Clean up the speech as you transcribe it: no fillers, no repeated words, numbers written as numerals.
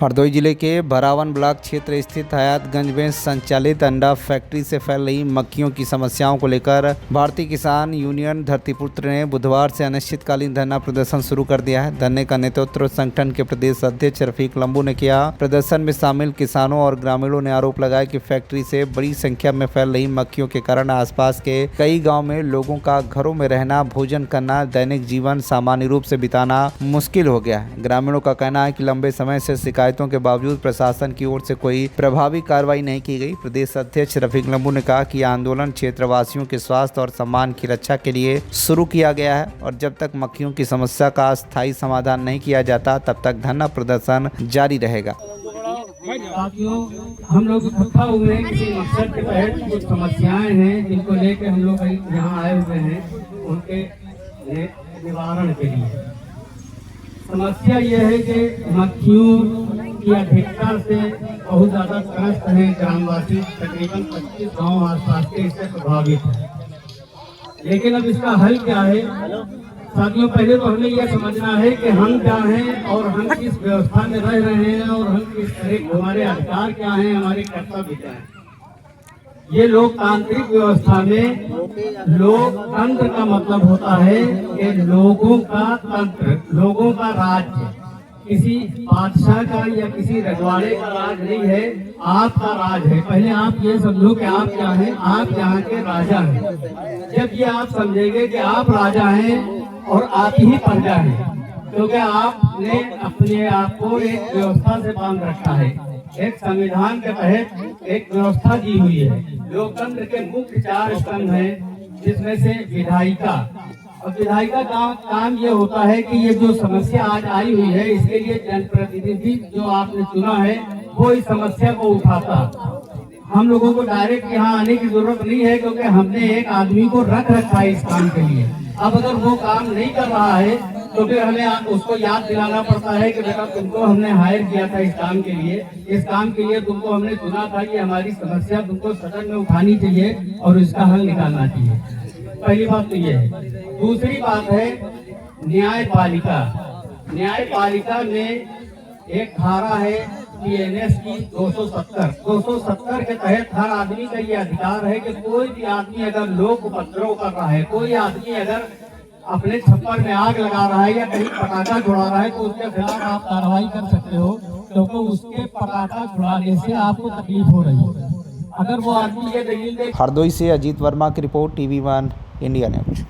हरदोई जिले के भरावन ब्लॉक क्षेत्र स्थित हयातगंज में संचालित अंडा फैक्ट्री से फैल रही मक्खियों की समस्याओं को लेकर भारतीय किसान यूनियन धरतीपुत्र ने बुधवार से अनिश्चितकालीन धरना प्रदर्शन शुरू कर दिया है। धरने का नेतृत्व संगठन के प्रदेश अध्यक्ष रफीक लंबू ने किया। प्रदर्शन में शामिल किसानों और ग्रामीणों ने आरोप लगाया कि फैक्ट्री से बड़ी संख्या में फैल रही मक्खियों के कारण आसपास के कई गाँव में लोगों का घरों में रहना, भोजन करना, दैनिक जीवन सामान्य रूप से बिताना मुश्किल हो गया है। ग्रामीणों का कहना है कि लंबे समय से शिकायतों के बावजूद प्रशासन की ओर से कोई प्रभावी कार्रवाई नहीं की गई। प्रदेश अध्यक्ष रफीक लंबू ने कहा कि यह आंदोलन क्षेत्रवासियों के स्वास्थ्य और सम्मान की रक्षा के लिए शुरू किया गया है और जब तक मक्खियों की समस्या का स्थायी समाधान नहीं किया जाता तब तक धरना प्रदर्शन जारी रहेगा। साथियों, हम लोग इकट्ठा हुए हैं किसी मकसद के तहत। कुछ समस्याएं हैं जिनको लेकर हम लोग यहाँ आए हुए हैं, उनके निवारण के लिए। समस्या यह है कि मक्खियों की अधिकता से बहुत ज़्यादा त्रस्त हैं ग्रामवासी। तकरीबन 25 गाँव आसपास के इससे प्रभावित हैं। लेकिन अब इसका हल क्या है साथियों? पहले तो हमें यह समझना है कि हम क्या हैं और हम किस व्यवस्था में रह रहे हैं और हम किस तरह, हमारे अधिकार क्या हैं, हमारे कर्तव्य क्या हैं। ये लोकतांत्रिक व्यवस्था में लोकतंत्र का मतलब होता है कि लोगों का तंत्र, लोगों का राज्य। किसी बादशाह का या किसी रजवाड़े का राज नहीं है, आपका राज है। पहले आप ये समझो कि आप क्या हैं, आप यहाँ के राजा हैं। जब ये आप समझेंगे कि आप राजा हैं और आप ही प्रजा हैं, क्योंकि आपने अपने आप को एक व्यवस्था से बांध रखा है। एक संविधान के तहत एक व्यवस्था दी हुई है। लोकतंत्र के मुख्य 4 स्तंभ हैं, जिसमें से विधायिका। और विधायिका का काम ये होता है कि ये जो समस्या आज आई हुई है, इसके लिए जनप्रतिनिधि जो आपने चुना है वो इस समस्या को उठाता। हम लोगों को डायरेक्ट यहाँ आने की जरूरत नहीं है, क्योंकि हमने एक आदमी को रख रखा है इस काम के लिए। अब अगर वो काम नहीं कर रहा है तो फिर हमें उसको याद दिलाना पड़ता है कि बेटा तुमको हमने हायर किया था इस काम के लिए, इस काम के लिए तुमको हमने चुना था कि हमारी समस्या तुमको सदन में उठानी चाहिए और इसका हल निकालना चाहिए। पहली बात तो ये है। दूसरी बात है न्यायपालिका। न्यायपालिका में एक धारा है PNS की 270 के तहत हर आदमी का ये अधिकार है कि कोई भी आदमी अगर लोक उपद्रव कर रहा है, कोई आदमी अगर अपने छप्पर में आग लगा रहा है या कहीं पटाखा छुड़ा रहा है, तो उसके खिलाफ आप कार्रवाई कर सकते हो, क्योंकि उसके पटाखा छुड़ाने से आपको तकलीफ हो रही है। अगर वो आदमी ये दलील दे। हरदोई से अजीत वर्मा की रिपोर्ट, TV1 इंडिया न्यूज।